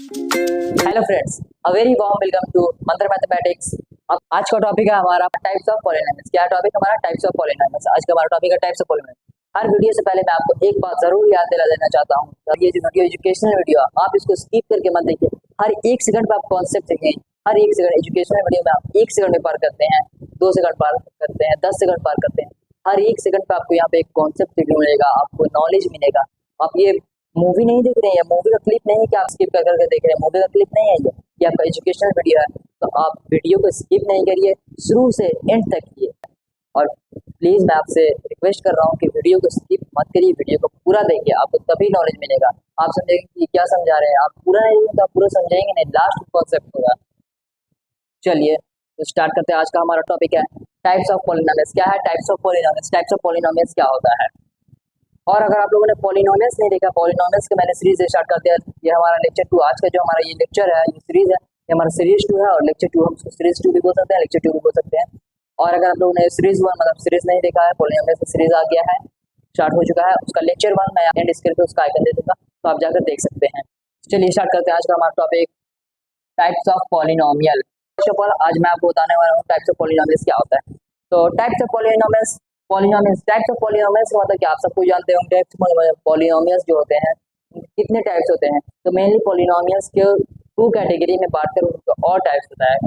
Hello friends, a very warm welcome to Mantra mathematics. अब आज का टॉपिक है हमारा टाइप्स ऑफ पॉलिनोमियल्स। क्या टॉपिक हमारा? Types of polynomials. आज का हमारा टॉपिक है टाइप्स ऑफ पॉलिनोमियल्स। हर वीडियो से पहले मैं आपको एक बात जरूर याद दिला देना चाहता हूँ। तो ये जो वीडियो एजुकेशनल वीडियो है, आप इसको स्किप करके मत देखिए। हर एक सेकंड पे आप कॉन्सेप्ट सीखेंगे। हर एक सेकंड एजुकेशनल वीडियो में आप 1 सेकंड में पार करते हैं, 2 सेकंड पार करते हैं, 10 सेकंड पार करते हैं। हर एक सेकंड पे आपको यहाँ पे एक कॉन्सेप्ट सीखने मिलेगा, आपको नॉलेज मिलेगा। आप ये मूवी नहीं देख रहे हैं, मूवी का क्लिप नहीं है कि आप स्किप कर करके देख रहे हैं। मूवी का क्लिप नहीं है ये आपका एजुकेशनल वीडियो है। तो आप वीडियो को स्किप नहीं करिए, शुरू से एंड तक किए। और प्लीज मैं आपसे रिक्वेस्ट कर रहा हूँ कि वीडियो को स्किप मत करिए, वीडियो को पूरा देखिए, आपको तभी नॉलेज मिलेगा। आप समझेंगे कि क्या समझा रहे हैं, आप पूरा नहीं तो आप पूरा समझेंगे नहीं, लास्ट कॉन्सेप्ट होगा। चलिए तो स्टार्ट करते हैं। आज का हमारा टॉपिक है टाइप्स ऑफ पॉलिनोमियल्स। क्या है types of polynomials? Types of polynomials क्या होता है? और अगर आप लोगों ने पॉलिनोमियल्स नहीं देखा, पॉलिनोमियल्स का मैंने सीरीज स्टार्ट कर दिया। ये हमारा लेक्चर 2 आज का जो हमारा ये लेक्चर है, ये सीरीज है, ये हमारा सीरीज 2 है। और लेक्चर 2 हम उसको सीरीज 2 भी बोल सकते हैं, लेक्चर 2 भी बोल सकते हैं। और अगर आप लोगों ने सीरीज 1 मतलब सीरीज नहीं देखा है, पॉलिनोमियल्स का सीरीज आ गया है, स्टार्ट हो चुका है, उसका लेक्चर 1 मैं एंड स्क्रीन पे उसका आइकन दे दूंगा, तो आप जाकर देख सकते हैं। चलिए स्टार्ट करते हैं आज का हमारा topic, types of polynomial. First of all आज मैं आपको बताने वाला हूँ टाइप्स ऑफ पॉलिनोमियल्स क्या होता है। तो types of polynomials, types of polynomials मतलब कि आप सबको जानते होंगे टाइप्स पॉलिनोमियल्स जो होते हैं कितने टाइप्स होते हैं। तो मेनली पॉलिनोमियल्स के 2 कैटेगरी में बांट कर उनको और टाइप्स होता है।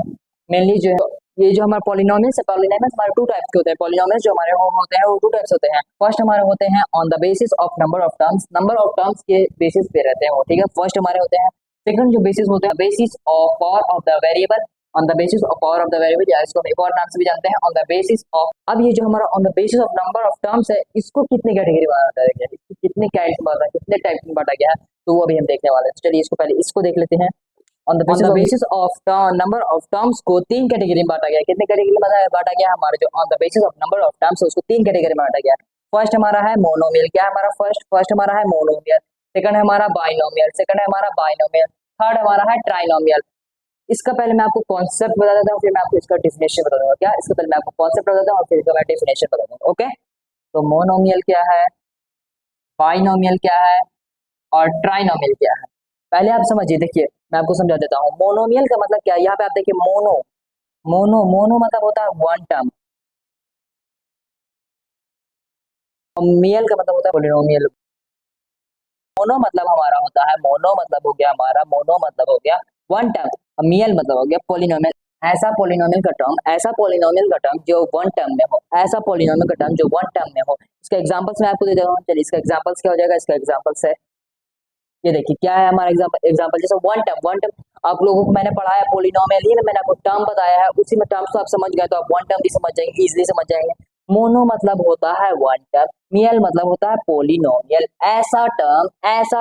मेनली जो है ये जो हमारे पॉलिनोमियल्स है, पॉलिनोमियल्स हमारे 2 टाइप्स के होते हैं। पॉलिनोमियल्स जो हमारे होते हैं वो 2 टाइप्स होते हैं। फर्स्ट हमारे होते हैं on the basis of number of terms, number of terms के बेसिस पे रहते हैं वो, ठीक है। फर्स्ट हमारे होते हैं। सेकंड जो बेसिस होते हैं basis of power of the variable, on the basis of power of the variable, या इसको हम एक और नाम से भी जानते हैं ऑन द बेसिस ऑफ। अब ये जो हमारा on the basis of number of terms है, इसको कितने कैटेगरी में बांटा गया है, इसको कितने कैटेगरी में बांटा, कितने टाइप में बांटा गया है, तो वो अभी हम देखने वाले हैं। चलिए इसको पहले इसको देख लेते हैं। On the basis of number of terms को 3 कैटेगरी में बांटा गया है। कितने कैटेगरी में बांटा गया है? हमारे जो on the basis of number of terms है उसको 3 कैटेगरी में बांटा गया है। फर्स्ट हमारा है मोनोमियल। क्या है हमारा? फर्स्ट हमारा है मोनोमियल। सेकंड है हमारा बाइनोमियल। थर्ड हमारा है ट्राइनोमियल। इसका पहले मैं आपको कॉन्सेप्ट बता देता हूँ, फिर मैं आपको इसका डेफिनेशन बता दूंगा। क्या? इसका पहले मैं आपको कॉन्सेप्ट बता देता हूँ और फिर इसका मैं डेफिनेशन बता दूंगा। ओके, तो मोनोमियल क्या है, बाइनोमियल क्या है और ट्राइनोमियल क्या है, पहले आप समझिए। देखिए मैं आपको समझा देता हूँ। मोनोमियल का मतलब क्या है, यहाँ पे आप देखिए मोनो मोनो मोनो मतलब होता है वन टर्म, मियल का मतलब होता है पॉलिनोमियल। मोनो मतलब हो गया वन टर्म, मियल मतलब हो गया पॉलिनोमियल। ऐसा पॉलिनोमियल का टर्म जो वन टर्म में हो, ऐसा पॉलिनोमियल का टर्म जो वन टर्म में हो। इसका एग्जांपल्स मैं आपको दे देता हूँ। चलिए इसका एग्जांपल्स क्या हो जाएगा? इसका एग्जांपल्स है, ये देखिए क्या है हमारा एग्जांपल जैसे वन टर्म आप लोगों को मैंने पढ़ाया पॉलिनोमियल ही में, मैंने आपको टर्म बताया है, उसी में टर्म्स तो आप समझ गए, तो आप वन टर्म भी समझ जाएंगे, इजीली समझ जाएंगे। मोनो मतलब होता है वन टर्म, मियल मतलब होता है पॉलिनोमियल। ऐसा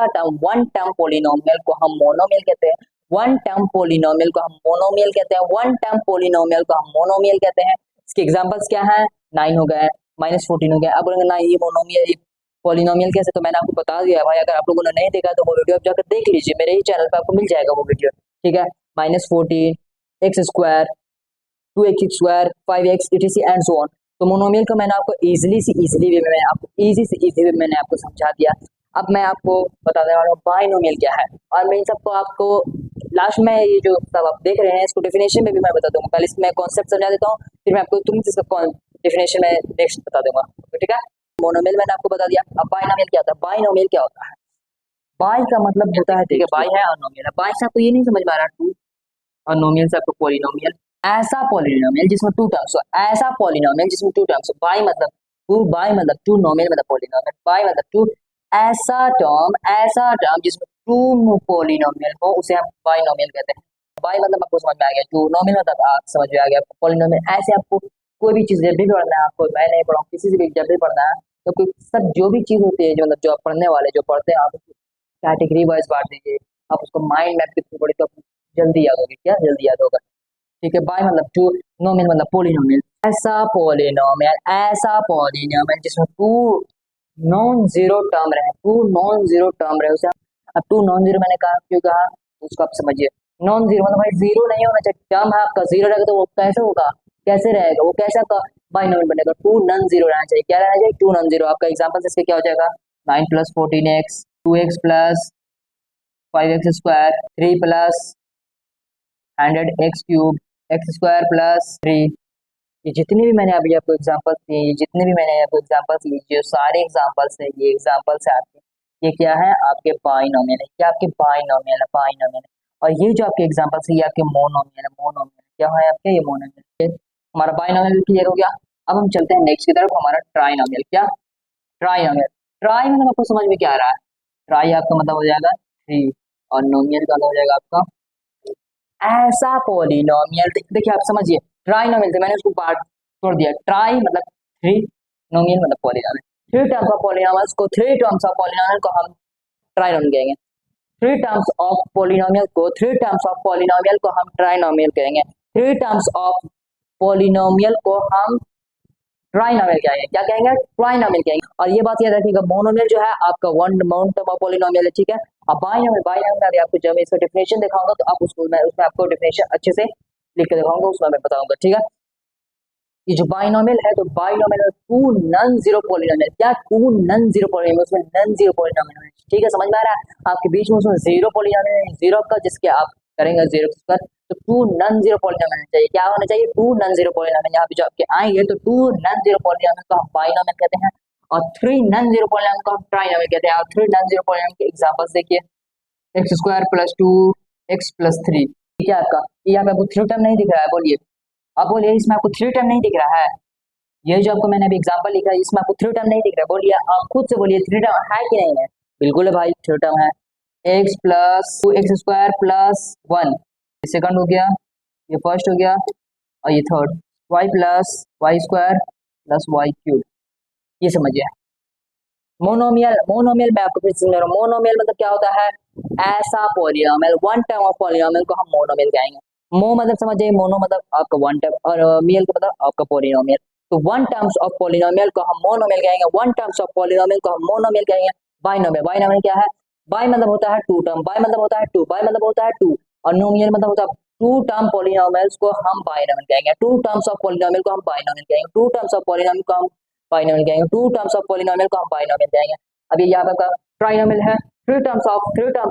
टर्म वन टर्म पॉलिनोमियल को हम मोनोमियल कहते हैं, वन टर्म पॉलिनोमियल को हम मोनोमियल कहते हैं, वन टर्म पॉलिनोमियल को हम मोनोमियल कहते हैं। इसके एग्जांपल्स क्या है? 9 हो गए, -14 हो गया। अब बोलेंगे ना ये मोनोमियल पॉलिनोमियल कैसे, तो मैंने आपको बता दिया भाई। अगर आप लोगों ने नहीं देखा तो वो वीडियो आप जाकर देख लीजिए, मेरे ही चैनल पे आपको मिल जाएगा वो वीडियो, ठीक है। -14, x square, 2x square, 5x etc and so on. तो मोनोमियल को मैंने आपको इजीली वे में आपको इजी वे मैंने आपको समझा दिया। अब मैं आपको बताने वाला हूँ बाइनोमियल क्या है, और मैं इन सबको आपको लास्ट में ये जो सब आप देख रहे हैं इसको डेफिनेशन में भी मैं बता दूंगा। पहले इसमें कॉन्सेप्ट समझा देता हूँ, फिर मैं आपको तुरंत इसका डेफिनेशन में नेक्स्ट बता दूंगा, ठीक है। मोनोमियल मैंने आपको बता दिया। अब बाइनोमियल क्या होता है? बाइनोमियल क्या होता है? बाई का मतलब होता है, ठीक है, बाई है अनोमियल है। बाई से आपको ये नहीं समझ में आ रहा टू, अनोमियल से आपको पॉलिनोमियल। ऐसा पॉलिनोमियल जिसमें 2 टर्म्स हो, ऐसा पॉलिनोमियल जिसमें 2 टर्म्स हो। बाई मतलब 2, बाई मतलब 2, नोमियल मतलब पॉलिनोमियल, बाई मतलब 2। ऐसा टर्म जिसमें 2 पॉलिनोमियल हो उसे हम बाइनोमियल कहते हैं। बाई मतलब आपको समझ में आ गया, 2 नोमियल मतलब आप समझ में आ गया पॉलिनोमियल। ऐसे आपको कोई भी चीज जब भी पढ़ना है, आपको मैं नहीं पढ़ाऊँ, किसी से भी जब भी पढ़ना है, तो कोई सब जो भी चीज होती है जो मतलब जो आप पढ़ने वाले जो पढ़ते हैं, आप कैटेगरी वाइज बांट दीजिए। आप उसको माइंड मैप के थ्रू पढ़े तो जल्दी याद होगी। क्या? जल्दी याद होगा, ठीक है। बाय मतलब 2, नोमियल मतलब पॉलिनोमियल। ऐसा पॉलिनोमियल जिसमें 2 नॉन जीरो टर्म रहे, 2 नॉन जीरो टर्म रहे उसे अब 2 नॉन जीरो मैंने कहा, क्यों कहा उसको आप समझिए। नॉन जीरो मतलब भाई जीरो नहीं होना चाहिए, टर्म है आपका जीरो रहेगा तो वो कैसे होगा, कैसे रहेगा, वो कैसे आपका बाइनोमियल बनेगा? 2 नॉन जीरो रहना चाहिए। क्या रहना चाहिए? 2 नॉन जीरो। आपका एग्जांपल इसके क्या हो जाएगा? 9 + 14x, 2x + 5x² 3 plus 100x³ x² plus 3। ये जितने भी मैंने अभी आपको एग्जांपल्स दिए, ये जितने भी मैंने आपको एग्जांपल्स दिए, जो सारे एग्जांपल्स हैं, ये एग्जांपल्स है आपके, ये क्या है आपके बाइनोमियल है, क्या आपके बाइनोमियल है, बाइनोमियल है। और ये जो आपके एग्जांपल्स है ये आपके मोनोमियल है, मोनोमियल क्या है आपके, ये मोनोमियल। हमारा बाइनोमियल क्लियर हो गया। अब हम चलते हैं नेक्स्ट की तरफ, हमारा ट्राइनोमियल। क्या ट्राइनोमियल, ट्राई मतलब आपको समझ में क्या आ रहा है, ट्राई आपका मतलब हो जाएगा 3 और नोमियल का हो जाएगा आपका ऐसा पॉलिनोमियल। देखिए आप समझिए, ट्राइनोमियल थे मैंने उसको पार्ट छोड़ दिया, ट्राई मतलब 3, नोमियल मतलब पॉलिनोमियल। 3 टर्म्स ऑफ पॉलिनोमियल्स को, 3 टर्म्स ऑफ पॉलिनोमियल को हम ट्राइनोमियल कहेंगे। 3 टर्म्स ऑफ पॉलिनोमियल को, 3 टर्म्स ऑफ पॉलिनोमियल को हम ट्राइनोमियल कहेंगे। 3 टर्म्स ऑफ पॉलिनोमियल को हम ट्राइनोमियल कहेंगे। क्या कहेंगे, ट्राइनोमियल कहेंगे। और ये बात याद रखिएगा, मोनोमियल जो है आपका वन टर्म ऑफ पॉलिनोमियल है, ठीक है। अब बाइनोमियल, बाइनोमियल अभी आपको जब इसका डेफिनेशन दिखाऊंगा तो आप उसको मैं उसमें आपको डेफिनेशन अच्छे से लिख के दिखाऊंगा, उसमें मैं बताऊंगा, ठीक है। ये जो बाइनोमियल है, तो binomial two non zero polynomial, क्या टू नन जीरो पॉलिनोमियल, उसमें नन जीरो पॉलिनोमियल, ठीक है, समझ में आ रहा है आपके बीच में, उसमें जीरो पॉलिनोमियल, जीरो का जिसके आप करेंगे जीरो पर, तो टू नन जीरो पॉलिनोमियल चाहिए, क्या होना चाहिए, टू नन जीरो पॉलिनोमियल। यहाँ पे जो आपके आएंगे तो टू नन जीरो पॉलिनोमियल को हम बाइनोमियल कहते हैं, और 3 नन जीरो पॉलिनोमियल को हम ट्राइनोमियल कहते हैं। और 3 नन जीरो पॉलिनोमियल के एग्जांपल्स देखिए, x² + 2x + 3, ठीक है आपका, ये यहाँ पे आपको 3 टर्म नहीं दिख रहा है, बोलिए आप बोलिए इसमें आपको 3 टर्म नहीं दिख रहा है, ये जो आपको मैंने अभी एग्जांपल लिखा है इसमें आपको 3 टर्म नहीं दिख रहा है, बोलिए आप खुद से बोलिए 3 टर्म है कि नहीं है, बिल्कुल है भाई 3 टर्म है, x + 2x² + 1, ये सेकंड हो गया, ये फर्स्ट हो गया, और ये थर्ड, y + y² + y³, ये समझिए। मोनोमियल, मोनोमियल मैं आपको फिर समझा रहा हूँ, मोनोमियल मतलब क्या होता है, ऐसा polynomial, one term of polynomial को हम मोनोमियल कहेंगे। मो मतलब समझिए, मोनो मतलब आपका वन टर्म, और मियल का मतलब आपका पॉलिनोमियल, तो वन टर्म्स ऑफ पॉलिनोमियल को हम मोनोमियल कहेंगे, वन टर्म्स ऑफ पॉलिनोमियल को हम मोनोमियल कहेंगे। बाइनोमियल, बाइनोमियल क्या है, बाई मतलब होता है 2 टर्म, बाई मतलब होता है 2, बाई मतलब होता है 2, और नोमियल मतलब होता है 2 टर्म पॉलिनोमियल्स को हम बाइनोमियल कहेंगे, 2 टर्म्स ऑफ पॉलिनोमियल को हम बाइनोमियल कहेंगे, 2 टर्म्स ऑफ पॉलिनोमियल को हम बाइनोमियल कहेंगे, 2 टर्म्स ऑफ पॉलिनोमियल को हम बाइनोमियल कहेंगे। अभी यहाँ पे ट्राइनोमियल है, 3 टर्म्स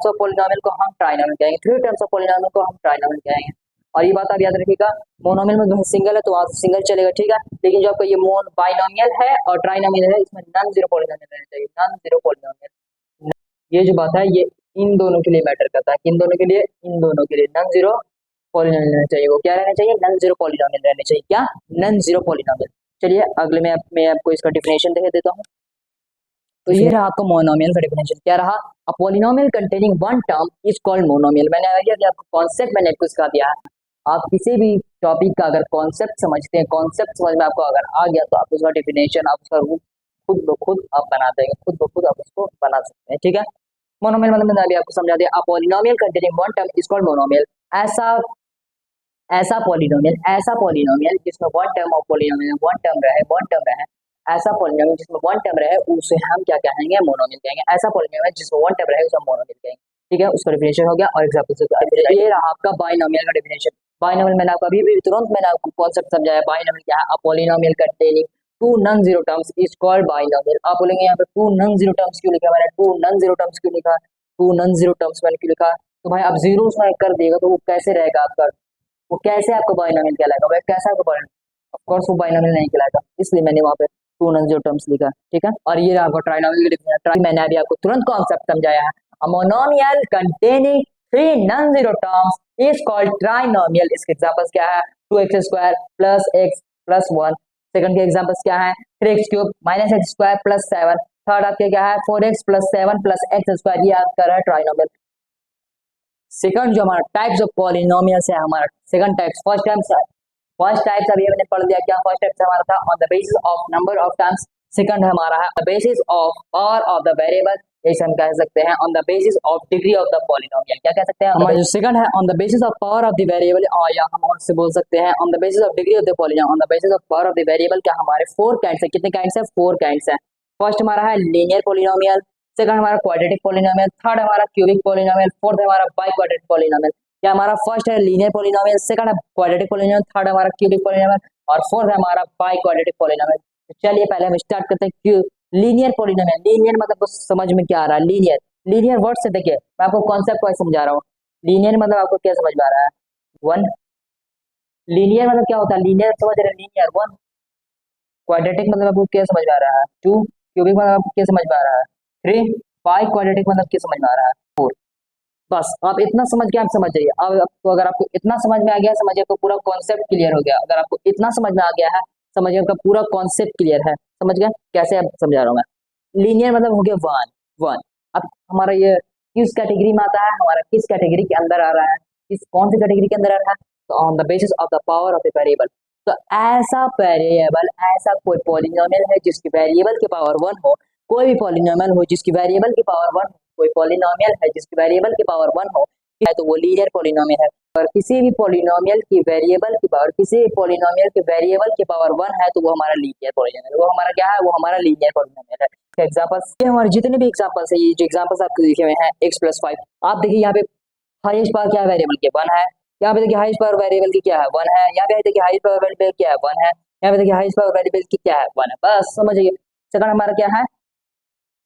ऑफ पॉलिनोमियल को हम ट्राइनोमियल कहेंगे, 3 टर्म्स ऑफ पॉलिनोमियल को हम ट्राइनोमियल कहेंगे। और ये बात आप याद रखिएगा, मोनोमियल में जो है सिंगल है तो वहाँ सिंगल चलेगा, ठीक है, लेकिन जो आपका ये मोन बाइनोमियल है और ट्राइनोमियल है, इसमें नॉन जीरो पॉलिनोमियल रहना चाहिए, नॉन जीरो पॉलिनोमियल। ये जो बात है ये इन दोनों के लिए मैटर करता है, किन दोनों के लिए, इन दोनों के लिए नॉन जीरो पॉलिनोमियल रहना चाहिए, वो क्या रहना चाहिए, नॉन जीरो पॉलिनोमियल रहना चाहिए, क्या नॉन जीरो पॉलिनोमियल। चलिए अगले में मैं आपको इसका डिफिनेशन दे देता हूँ। तो ये रहा आपका मोनोमियल का डेफिनेशन, क्या रहा, a polynomial containing one term is called monomial. मैंने आगे कि आपको कॉन्सेप्ट मैंने आपको सिखा दिया है, आप किसी भी टॉपिक का अगर कॉन्सेप्ट समझते हैं, कॉन्सेप्ट समझ में आपको अगर आ गया तो आप उसका डेफिनेशन, आप उसका रूप खुद ब खुद आप बना देंगे, खुद ब खुद आप उसको बना सकते हैं, ठीक है। मोनोमियल मतलब मैंने अभी आपको समझा दिया, a polynomial containing one term is called monomial. ऐसा ऐसा पॉलिनोमियल जिसमें one term of polynomial, one term रहे, ऐसा पॉलिनोमियल जिसमें वन टर्म रहे उसे हम क्या कहेंगे, मोनोमियल कहेंगे। ऐसा पॉलिनोमियल जिसमें वन टर्म रहे उसे हम मोनोमियल कहेंगे, ठीक है, उसका डेफिनेशन हो गया। और एग्जांपल ये रहा आपका बाइनोमियल का डेफिनेशन। बाइनोमियल मैंने आपको अभी भी तुरंत मैंने आपको कॉन्सेप्ट समझाया, बाइनोमियल क्या है, a polynomial containing 2 non zero terms is called binomial. आप बोलेंगे यहाँ पे 2 नॉन जीरो टर्म्स क्यों लिखा मैंने, 2 नॉन जीरो टर्म्स क्यों लिखा, 2 नॉन जीरो टर्म्स मैंने क्यों लिखा, तो भाई आप जीरो उसमें कर देगा तो वो कैसे रहेगा आपका, वो कैसे आपको बाइनोमियल कहलाएगा, वो कैसा आपको बाइनोमियल, ऑफ कोर्स वो बाइनोमियल नहीं कहलाएगा, इसलिए मैंने वहाँ पे 2 नॉन जीरो टर्म्स लिखा, ठीक है। और ये आपको ट्राइनोमियल मैंने अभी आपको तुरंत कॉन्सेप्ट समझाया है, a monomial containing 3 non zero terms is called trinomial. इसके एग्जांपल्स क्या है, 2x² + x + 1, सेकंड के एग्जांपल्स क्या है, 3x³ - x² + 7, थर्ड आपके क्या है 4x + 7 + x², ये आपका रहा ट्राइनोमियल। सेकंड जो हमारा टाइप्स ऑफ पॉलिनोमियल्स है, हमारा सेकंड टाइप्स, फर्स्ट टाइप्स अभी हमने पढ़ लिया, क्या फर्स्ट टाइप्स हमारा था, on the basis of number of terms. Second है हमारा है the basis of power of the variable, जैसे हम कह सकते हैं on the basis of degree of the polynomial, क्या कह सकते हैं हमारा जो सेकंड है on the basis of power of the variable, और या हम उससे बोल सकते हैं on the basis of degree of the polynomial, on the basis of power of the variable. क्या हमारे 4 काइंड्स है, कितने काइंड्स है, 4 काइंड्स है। फर्स्ट हमारा है लीनियर पॉलिनोमियल, सेकंड हमारा क्वाड्रेटिक पॉलिनोमियल, थर्ड हमारा क्यूबिक पॉलिनोमियल, फोर्थ हमारा बाई क्वाड्रेटिक पॉलिनोमियल। क्या हमारा फर्स्ट है लीनियर पॉलिनोमियल, सेकंड है क्वाड्रेटिक पॉलिनोमियल, थर्ड हमारा क्यूबिक पॉलिनोमियल, और फोर्थ है हमारा बाई क्वाड्रेटिक पॉलिनोमियल। तो चलिए पहले हम स्टार्ट करते हैं लीनियर पॉलिनोमियल। लीनियर मतलब समझ में क्या आ रहा है, लीनियर लीनियर वर्ड से देखिए मैं आपको कॉन्सेप्ट को समझा रहा हूँ। लीनियर मतलब आपको क्या समझ में आ रहा है? वन। लीनियर मतलब क्या होता है? लीनियर समझ रहे हैं? Linear one. क्वाड्रेटिक मतलब आपको क्या समझ में आ रहा है? टू। क्यूबिक मतलब आपको क्या समझ में आ रहा है? थ्री। बाई क्वाड्रेटिक मतलब क्या समझ में आ रहा है? फोर। बस आप इतना समझ के आप समझ जाइए। अब आपको अगर आपको इतना समझ में आ गया, समझिए आपको पूरा कॉन्सेप्ट क्लियर हो गया। अगर आपको इतना समझ में आ गया है, समझिए आपका पूरा कॉन्सेप्ट क्लियर है। समझ गए कैसे आप समझा रहा हूँ मैं? लीनियर मतलब हो गया वन। वन। अब हमारा ये किस कैटेगरी में आता है? हमारा किस कैटेगरी के अंदर आ रहा है? किस कौन सी कैटेगरी के अंदर आ रहा है? तो on the basis of the power of a variable. तो ऐसा वेरिएबल, ऐसा कोई पॉलिनोमियल है जिसकी वेरिएबल की पावर वन हो, कोई भी पॉलिनोमियल हो जिसकी वेरिएबल की पावर वन, कोई पॉलिनोमियल है जिसकी वेरिएबल की पावर वन हो, है तो वो लीनियर पॉलिनोमियल है। और किसी भी पॉलिनोमियल की वेरिएबल की पावर, किसी भी पॉलिनोमियल के वेरिएबल की पावर वन है तो वो हमारा लीनियर पॉलिनोमियल, वो हमारा क्या है? वो हमारा लीनियर पॉलिनोमियल है। एग्जांपल्स ये हमारे जितने भी एग्जांपल्स है, ये जो एग्जांपल्स आपको दिखे हुए हैं x+5, आप देखिए यहाँ पे हाईएस्ट पावर क्या है वेरिएबल के? वन है। यहाँ पे देखिए हाईएस्ट पावर वेरिएबल की क्या है? वन है। यहाँ पे देखिए हाईएस्ट पावर वेरिएबल क्या है? वन है। यहाँ पे देखिए हाईएस्ट पावर वेरिएबल की क्या है? वन है। बस समझिए। सेकंड हमारा क्या है?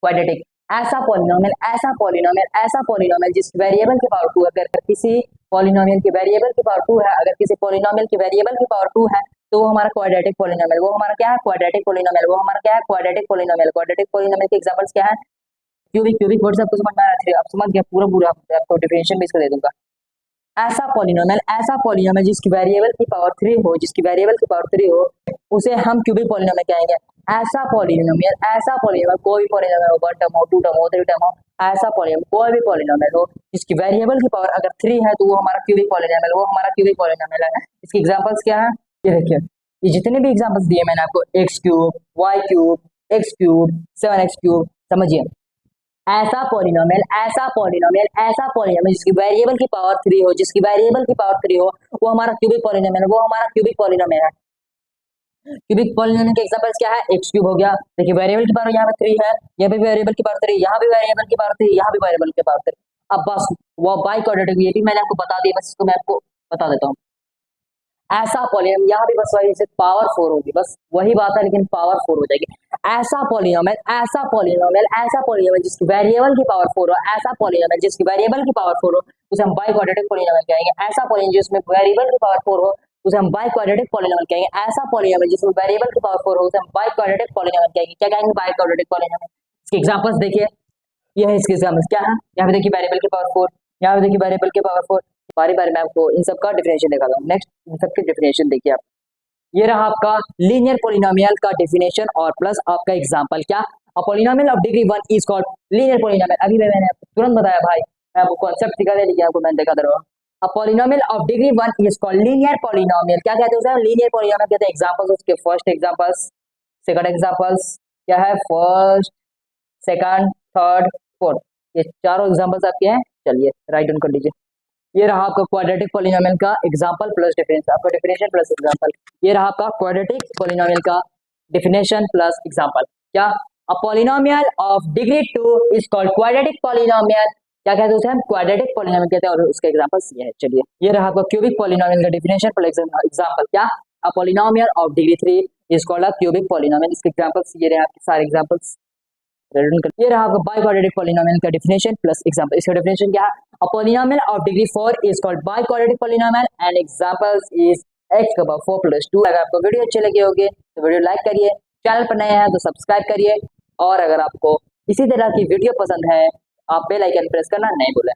क्वाड्रेटिक। ऐसा पॉलिनोमियल, ऐसा पॉलिनोमियल, ऐसा पॉलिनोमियल जिस वेरिएबल की पावर टू, अगर किसी पॉलिनोमियल की वेरिएबल की पावर टू है, अगर किसी पॉलिनोमियल की वेरिएबल की पावर टू है तो वो हमारा क्वाड्रेटिक पॉलिनोमियल, वो हमारा क्या है? क्वाड्रेटिक पॉलिनोमियल, वो हमारा क्या है? Quadratic polynomial. क्वाड्रेटिक पॉलिनोमियल के एग्जांपल्स क्या है? क्यूबिक। क्यूबिक वर्ड से आपको समझ में आ रहा है? आप समझ गए पूरा पूरा, आपको डिफिनेशन भी इसका दे दूंगा। ऐसा पॉलिनोमियल जिसकी वेरिएबल की पावर थ्री हो, जिसकी वेरिएबल की पावर थ्री हो, उसे हम क्यूबिक पॉलिनोमियल कहेंगे। ऐसा पॉलिनोमियल कोई भी पॉलिनोमियल हो, वन टर्म हो, टू टर्म हो, थ्री टर्म हो, ऐसा पॉलिनोमियल कोई भी पॉलिनोमियल हो जिसकी वेरिएबल की पावर अगर थ्री है तो वो हमारा क्यूबिक पॉलिनोमियल, वो हमारा क्यूबिक पॉलिनोमियल है। इसके एग्जांपल्स क्या है? ये देखिए, ये जितने भी एग्जांपल्स दिए मैंने आपको, x cube, y cube, x cube, seven x cube, समझिए ऐसा पॉलिनोमियल, ऐसा पॉलिनोमियल, ऐसा पॉलिनोमियल जिसकी वेरिएबल की पावर थ्री हो, जिसकी वेरिएबल की पावर थ्री हो, वो हमारा क्यूबिक पॉलिनोमियल है, वो हमारा क्यूबिक पॉलिनोमियल है। क्यूबिक पॉलिनोमियल के एग्जांपल्स क्या है? एक्स क्यूब हो गया, देखिए वेरिएबल की पावर यहाँ पे थ्री है, यहाँ पे वेरिएबल की पावर थ्री, यहाँ भी वेरिएबल की पावर थ्री, यहाँ भी वेरिएबल की पावर थ्री। अब बस वो बाई क्वाड्रेटिक, ये भी मैंने आपको बता दिया, बस इसको मैं आपको बता देता हूँ। ऐसा पॉलिनोमियल, यहाँ भी बस वही से पावर फोर होगी, बस वही बात है, लेकिन पावर फोर हो जाएगी। ऐसा पॉलिनोमियल, ऐसा पॉलिनोमियल, ऐसा पॉलिनोमियल जिसकी वेरिएबल की पावर फोर हो, ऐसा पॉलिनोमियल जिसकी वेरिएबल की पावर फोर हो, उसे हम बाई क्वाड्रेटिक पॉलिनोमियल कहेंगे। ऐसा पॉलिनोमियल जिसमें वेरिएबल की पावर फोर हो, उसे हम बाई क्वाड्रेटिक पॉलिनोमियल कहेंगे। ऐसा पॉलिनोमियल जिसमें वेरिएबल की पावर फोर हो, उसे हम बाई क्वाड्रेटिक पॉलिनोमियल कहेंगे। क्या कहेंगे? By quadratic polynomial. इसके एग्जांपल्स देखिए, ये है इसके एग्जांपल्स क्या है? यहाँ पे देखिए वेरिएबल की पावर फोर, यहाँ पे देखिए वेरिएबल की पावर फोर। बारी बारी मैं आपको इन सब का डिफिनेशन दिखाता हूँ। नेक्स्ट इन सब के डिफिनेशन देखिए आप। ये रहा आपका लीनियर पॉलिनोमियल का डिफिनेशन और प्लस आपका एग्जांपल। क्या? A polynomial of degree one is called linear polynomial. अभी मैंने तुरंत बताया भाई, मैं आपको कॉन्सेप्ट सिखा दे, लेकिन आपको मैंने देखा दे रहा हूँ। A polynomial of degree one is called linear polynomial. क्या कहते हैं उसे? लीनियर पॉलिनोमियल कहते हैं। एग्जांपल्स उसके फर्स्ट एग्जांपल्स, सेकंड एग्जांपल्स क्या है? फर्स्ट, सेकंड, थर्ड, फोर्थ, ये चारों एग्जांपल्स आपके हैं। चलिए राइट डाउन कर लीजिए। ये रहा आपका क्वाड्रेटिक पॉलिनोमियल का एग्जांपल प्लस डिफरेंस, आपका डिफिनेशन प्लस एग्जांपल। ये रहा आपका क्वाड्रेटिक पॉलिनोमियल का डिफिनेशन प्लस एग्जांपल। क्या? A polynomial of degree two is called quadratic polynomial. क्या कहते हैं उसे? हम क्वाड्रेटिक पॉलिनोमियल कहते हैं, और उसके एग्जांपल्स ये है। चलिए ये रहा आपका क्यूबिक पॉलिनोमियल का डिफिनेशन प्लस एग्जांपल। क्या? A polynomial of degree three is called a cubic polynomial. इसके एग्जांपल्स ये रहे आपके सारे एग्जांपल्स। ये रहा आपका बाई क्वाड्रेटिक पॉलिनोमियल का डिफिनेशन प्लस एग्जांपल। इसका डिफिनेशन क्या है? A polynomial of degree 4 is called by quadratic polynomial and examples is x का पावर 4 प्लस 2। अगर आपको वीडियो अच्छे लगे होंगे तो वीडियो लाइक करिए, चैनल पर नए हैं तो सब्सक्राइब करिए, और अगर आपको इसी तरह की वीडियो पसंद है आप बेल आइकन प्रेस करना नहीं भूलें।